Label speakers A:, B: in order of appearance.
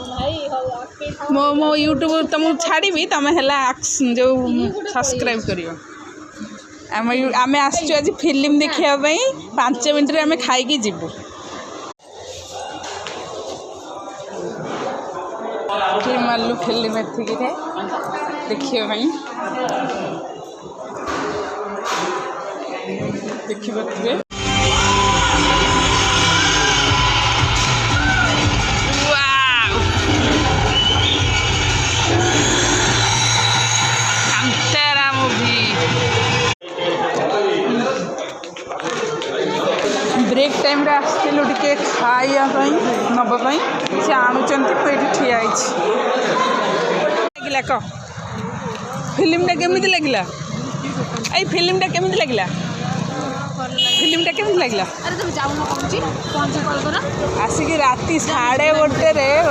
A: मो यूट्यूब तुमको छाड़ी तुम है जो सब्सक्राइब कर आम आज फिल्म देखापी 5 मिनट आम खाई जीवु मालू फिल्म एतिक देखापी देखिए ब्रेक टाइम रे आसलु टे खावाई नबाई से आणुंट ठिया लगे कह फिल्मटा केमी लगे आई फिल्मटा केमी लगे फिल्मटा केमी लगे आसिक राति 1:30